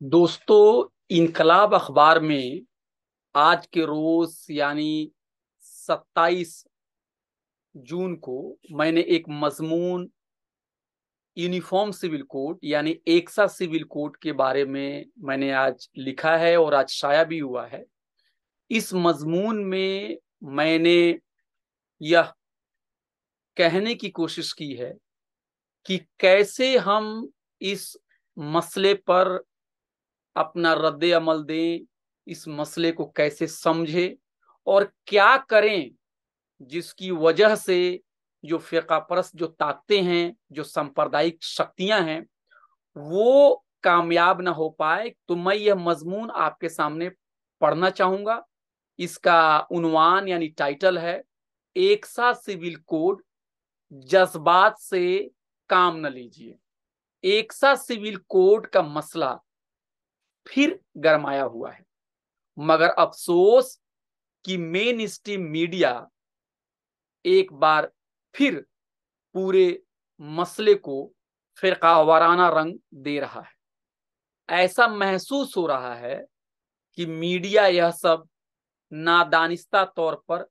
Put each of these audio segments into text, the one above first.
दोस्तों, इनकलाब अखबार में आज के रोज यानी 27 जून को मैंने एक मजमून यूनिफॉर्म सिविल कोड यानी एकसा सिविल कोड के बारे में मैंने आज लिखा है और आज शाया भी हुआ है। इस मजमून में मैंने यह कहने की कोशिश की है कि कैसे हम इस मसले पर अपना रद्द अमल दें, इस मसले को कैसे समझें और क्या करें जिसकी वजह से जो फिरका परस्त जो ताकतें हैं, जो सांप्रदायिक शक्तियां हैं, वो कामयाब ना हो पाए। तो मैं यह मजमून आपके सामने पढ़ना चाहूंगा। इसका उन्वान यानी टाइटल है, एक सा सिविल कोड, जज्बात से काम न लीजिए। एक सा सिविल कोड का मसला फिर गरमाया हुआ है, मगर अफसोस कि मेन स्ट्रीम मीडिया एक बार फिर पूरे मसले को फिरकावाराना रंग दे रहा है। ऐसा महसूस हो रहा है कि मीडिया यह सब नादानिस्ता तौर पर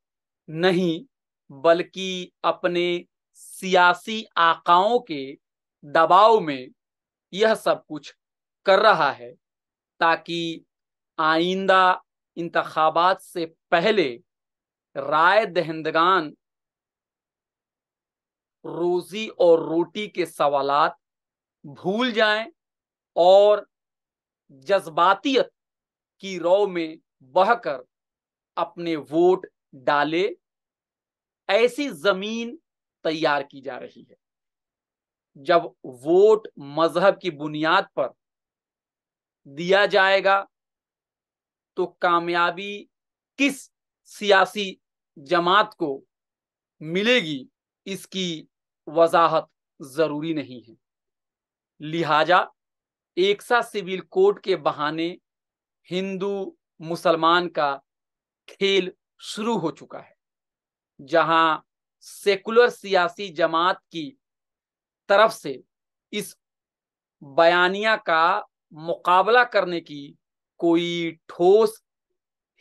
नहीं, बल्कि अपने सियासी आकाओं के दबाव में यह सब कुछ कर रहा है, ताकि आइंदा इंतखाबात से पहले राय दहिंदगान रोजी और रोटी के सवालात भूल जाएं और जज्बातियत की रौ में बहकर अपने वोट डाले। ऐसी जमीन तैयार की जा रही है। जब वोट मजहब की बुनियाद पर दिया जाएगा तो कामयाबी किस सियासी जमात को मिलेगी, इसकी वजाहत जरूरी नहीं है। लिहाजा एकसा सिविल कोड के बहाने हिंदू मुसलमान का खेल शुरू हो चुका है, जहां सेकुलर सियासी जमात की तरफ से इस बयानिया का मुकाबला करने की कोई ठोस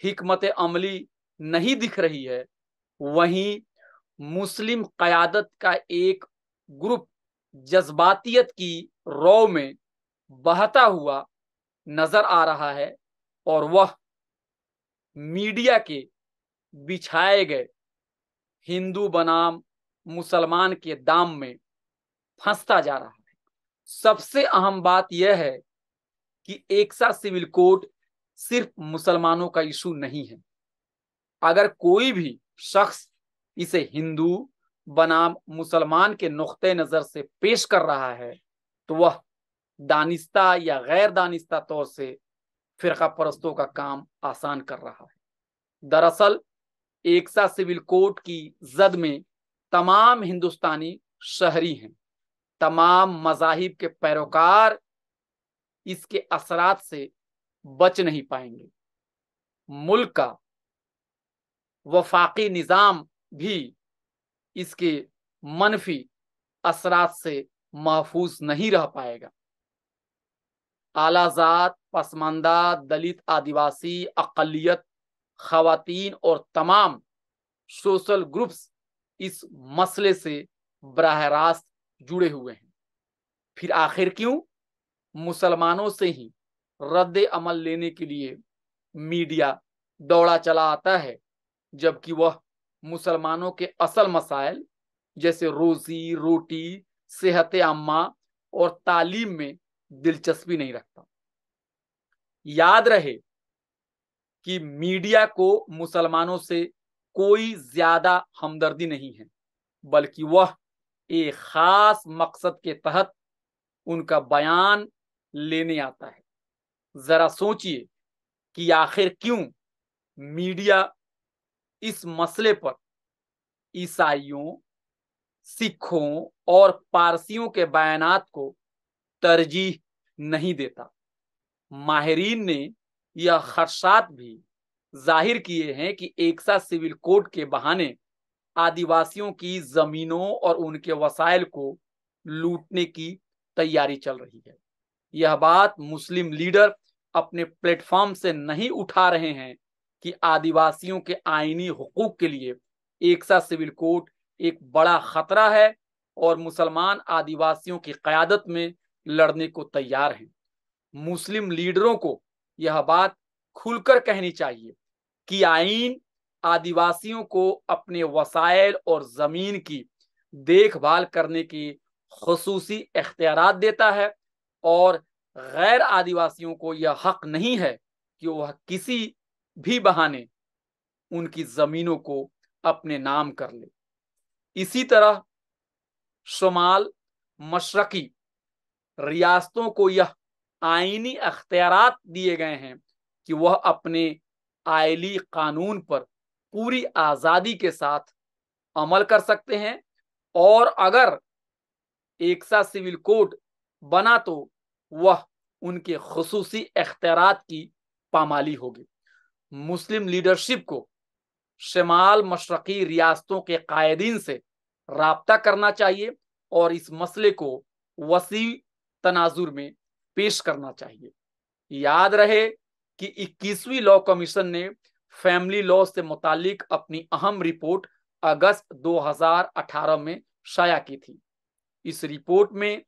हिकमत अमली नहीं दिख रही है, वहीं मुस्लिम कयादत का एक ग्रुप जज्बातियत की रौ में बहता हुआ नजर आ रहा है और वह मीडिया के बिछाए गए हिंदू बनाम मुसलमान के दाम में फंसता जा रहा है। सबसे अहम बात यह है कि एकसा सिविल कोड सिर्फ मुसलमानों का इशू नहीं है। अगर कोई भी शख्स इसे हिंदू बनाम मुसलमान के नुक्ते नजर से पेश कर रहा है तो वह दानिस्ता या गैर दानिस्ता तौर से फिरका परस्तों का काम आसान कर रहा है। दरअसल एकसा सिविल कोड की जद में तमाम हिंदुस्तानी शहरी हैं। तमाम मजाहिब के पैरोकार इसके असरात से बच नहीं पाएंगे। मुल्क का वफाकी निजाम भी इसके मनफी असरात से महफूज नहीं रह पाएगा। आलाजात, पसमानदा, दलित, आदिवासी, अकलियत, खवातीन और तमाम सोशल ग्रुप्स इस मसले से बराह रास्त जुड़े हुए हैं। फिर आखिर क्यों मुसलमानों से ही रद्द अमल लेने के लिए मीडिया दौड़ा चला आता है, जबकि वह मुसलमानों के असल मसाइल जैसे रोजी रोटी, सेहत आम्मा और तालीम में दिलचस्पी नहीं रखता। याद रहे कि मीडिया को मुसलमानों से कोई ज्यादा हमदर्दी नहीं है, बल्कि वह एक खास मकसद के तहत उनका बयान लेने आता है। जरा सोचिए कि आखिर क्यों मीडिया इस मसले पर ईसाइयों, सिखों और पारसियों के बयानात को तरजीह नहीं देता। माहिरीन ने यह खदशात भी जाहिर किए हैं कि एकसा सिविल कोड के बहाने आदिवासियों की जमीनों और उनके वसाइल को लूटने की तैयारी चल रही है। यह बात मुस्लिम लीडर अपने प्लेटफॉर्म से नहीं उठा रहे हैं कि आदिवासियों के आईनी हुकूक के लिए एकसा सिविल कोड एक बड़ा खतरा है और मुसलमान आदिवासियों की क़यादत में लड़ने को तैयार हैं। मुस्लिम लीडरों को यह बात खुलकर कहनी चाहिए कि आईन आदिवासियों को अपने वसाइल और जमीन की देखभाल करने की खुसूसी इख्तियारात देता है और गैर आदिवासियों को यह हक नहीं है कि वह किसी भी बहाने उनकी जमीनों को अपने नाम कर ले। इसी तरह शुमाल मशरकी रियासतों को यह आईनी अख्तियारात दिए गए हैं कि वह अपने आयली कानून पर पूरी आजादी के साथ अमल कर सकते हैं और अगर एकसा सिविल कोड बना तो वह उनके खुसूसी इख्तियारात की पामाली होगी। मुस्लिम लीडरशिप को शिमाल मशरकी रियासतों के कायदीन से राब्ता करना चाहिए और इस मसले को वसी तनाजुर में पेश करना चाहिए। याद रहे कि 21वीं लॉ कमीशन ने फैमिली लॉ से मुतालिक अपनी अहम रिपोर्ट अगस्त 2018 में शाया की थी। इस रिपोर्ट में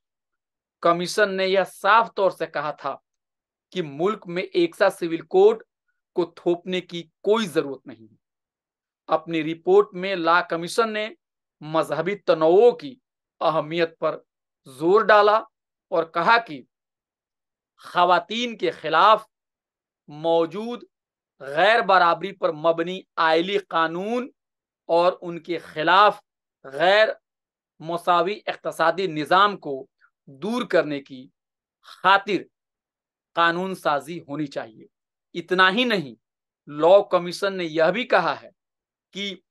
कमीशन ने यह साफ तौर से कहा था कि मुल्क में एकसा सिविल कोड को थोपने की कोई जरूरत नहीं है। अपनी रिपोर्ट में लॉ कमीशन ने मजहबी तनों की अहमियत पर जोर डाला और कहा कि खवातीन के खिलाफ मौजूद गैर बराबरी पर मबनी आयली कानून और उनके खिलाफ गैर मुसावी इक्तसादी निज़ाम को दूर करने की खातिर कानून साजी होनी चाहिए। इतना ही नहीं, लॉ कमीशन ने यह भी कहा है कि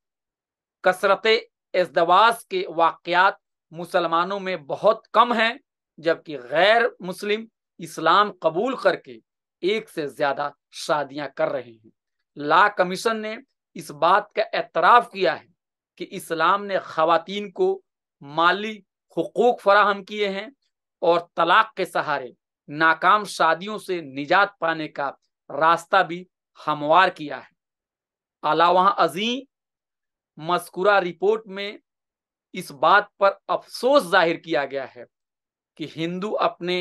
कसरत इज़्दवाज के वाक़यात मुसलमानों में बहुत कम हैं, जबकि गैर मुस्लिम इस्लाम कबूल करके एक से ज्यादा शादियां कर रहे हैं। लॉ कमीशन ने इस बात का एतराफ़ किया है कि इस्लाम ने खवातीन को माली हुकूक फराहम किए हैं और तलाक के सहारे नाकाम शादियों से निजात पाने का रास्ता भी हमवार किया है। अलावा अजीम मज़कूरा रिपोर्ट में इस बात पर अफसोस जाहिर किया गया है कि हिंदू अपने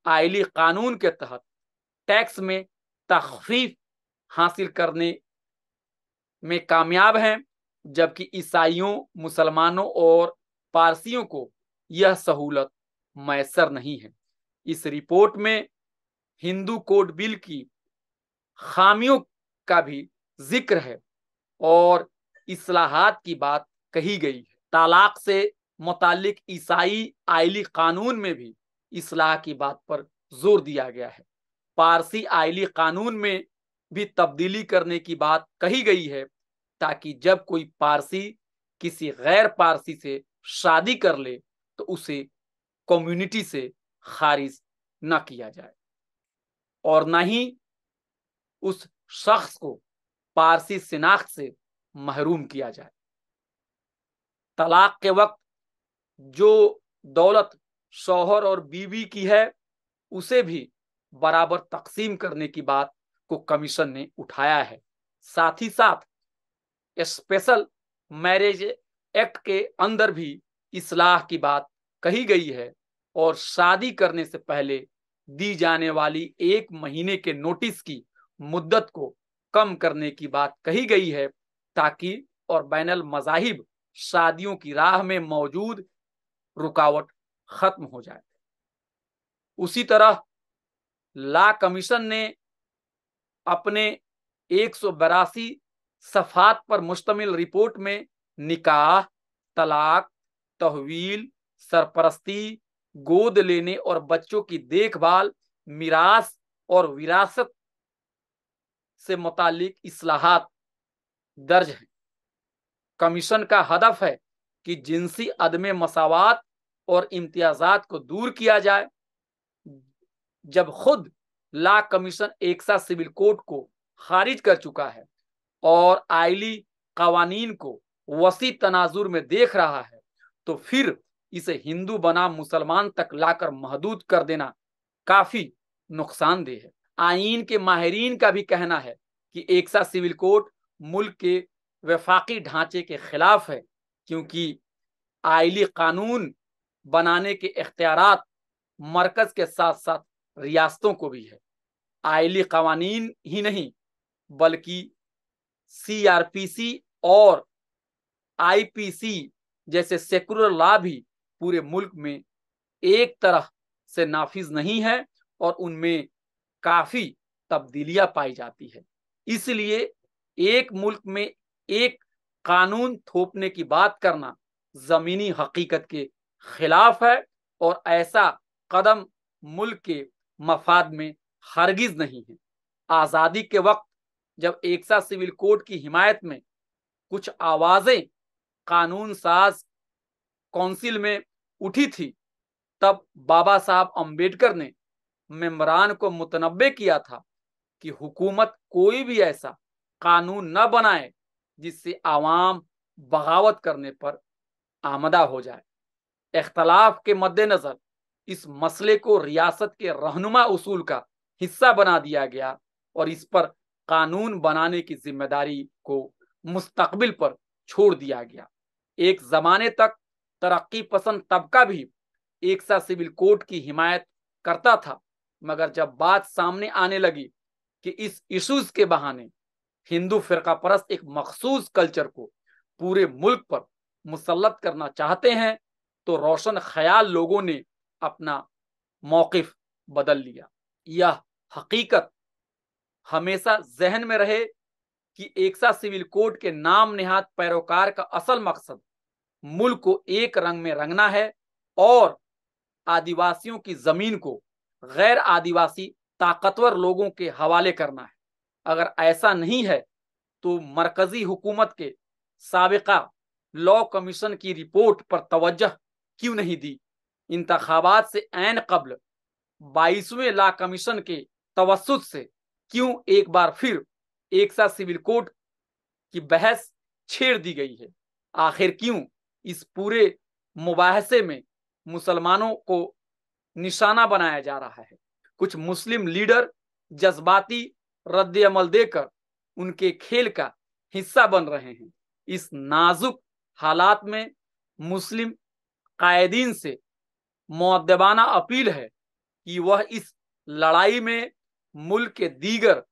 आयली कानून के तहत टैक्स में तखफीफ हासिल करने में कामयाब हैं, जबकि ईसाइयों, मुसलमानों और पारसियों को यह सहूलत मैसर नहीं है। इस रिपोर्ट में हिंदू कोड बिल की खामियों का भी जिक्र है और इस्लाहात की बात कही गई है। तलाक से मुतालिक ईसाई आयली कानून में भी इस्लाह की बात पर जोर दिया गया है। पारसी आयली कानून में भी तब्दीली करने की बात कही गई है ताकि जब कोई पारसी किसी गैर पारसी से शादी कर ले तो उसे कम्युनिटी से खारिज न किया जाए और न ही उस शख्स को पारसी शिनाख्त से महरूम किया जाए। तलाक के वक्त जो दौलत शौहर और बीवी की है उसे भी बराबर तकसीम करने की बात को कमीशन ने उठाया है। साथ ही साथ स्पेशल मैरिज एक्ट के अंदर भी इस्लाह की बात कही गई है और शादी करने से पहले दी जाने वाली 1 महीने के नोटिस की मुद्दत को कम करने की बात कही गई है ताकि और बैनल मज़ाहिब शादियों की राह में मौजूद रुकावट खत्म हो जाए। उसी तरह लॉ कमीशन ने अपने 182 सफ़ात पर मुश्तमिल रिपोर्ट में निकाह, तलाक, तहवील, सरपरस्ती, गोद लेने और बच्चों की देखभाल, मिरास और विरासत से मुतालिक इस्लाहात दर्ज हैं। कमीशन का हदफ है कि जिनसी अदम मसावात और इम्तियाजात को दूर किया जाए। जब खुद लॉ कमीशन एकसा सिविल कोड को खारिज कर चुका है और आयली कवानीन को वसी तनाजुर में देख रहा है तो फिर इसे हिंदू बनाम मुसलमान तक लाकर महदूद कर देना काफी नुकसानदेह है। आईन के माहिरीन का भी कहना है कि एकसा सिविल कोड मुल्क के वफाकी ढांचे के खिलाफ है, क्योंकि आइली कानून बनाने के इख्तियारात मरकज के साथ साथ रियासतों को भी है। आइली कवानीन ही नहीं बल्कि CRPC और IPC जैसे सेकुलर लॉ भी पूरे मुल्क में एक तरह से नाफिज नहीं है और उनमें काफी तब्दीलियां पाई जाती है। इसलिए एक मुल्क में एक कानून थोपने की बात करना जमीनी हकीकत के खिलाफ है और ऐसा कदम मुल्क के मफाद में हरगिज नहीं है। आजादी के वक्त जब एकसा सिविल कोड की हिमायत में कुछ आवाजें कानून साज काउंसिल में उठी थी, तब बाबा साहब अम्बेडकर ने मेंबरान को मुतनब्बे किया था कि हुकूमत कोई भी ऐसा कानून न बनाए जिससे आवाम बगावत करने पर आमदा हो जाए। इख्तलाफ के मद्देनजर इस मसले को रियासत के रहनुमा उसूल का हिस्सा बना दिया गया और इस पर कानून बनाने की जिम्मेदारी को मुस्तकबिल पर छोड़ दिया गया। एक जमाने तक तरक्की पसंद तबका भी एकसा सिविल कोड की हिमायत करता था, मगर जब बात सामने आने लगी कि इस इशूज के बहाने हिंदू फिरका परस्त एक मखसूस कल्चर को पूरे मुल्क पर मुसल्लत करना चाहते हैं, तो रोशन ख्याल लोगों ने अपना मौकिफ बदल लिया। यह हकीकत हमेशा जहन में रहे कि एकसा सिविल कोड के नाम नेहाद पैरोकार का असल मकसद मुल्क को एक रंग में रंगना है और आदिवासियों की जमीन को गैर आदिवासी ताकतवर लोगों के हवाले करना है। अगर ऐसा नहीं है तो मरकजी हुकूमत के साबिका लॉ कमीशन की रिपोर्ट पर तवज्जह क्यों नहीं दी? इंतखाबात से ऐन कब्ल 22वें लॉ कमीशन के तवस्सुत से क्यों एक बार फिर एकसा सिविल कोड की बहस छेड़ दी गई है? आखिर क्यों इस पूरे मुबाहसे में मुसलमानों को निशाना बनाया जा रहा है? कुछ मुस्लिम लीडर जज्बाती रद्द अमल देकर उनके खेल का हिस्सा बन रहे हैं। इस नाजुक हालात में मुस्लिम कायदीन से मुअद्दबाना अपील है कि वह इस लड़ाई में मुल्क के दीगर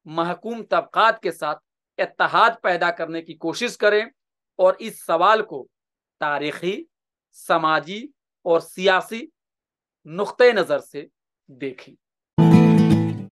महकूम तबकात के साथ इत्तेहाद पैदा करने की कोशिश करें और इस सवाल को तारीखी, समाजी और सियासी नुक्ते नजर से देखें।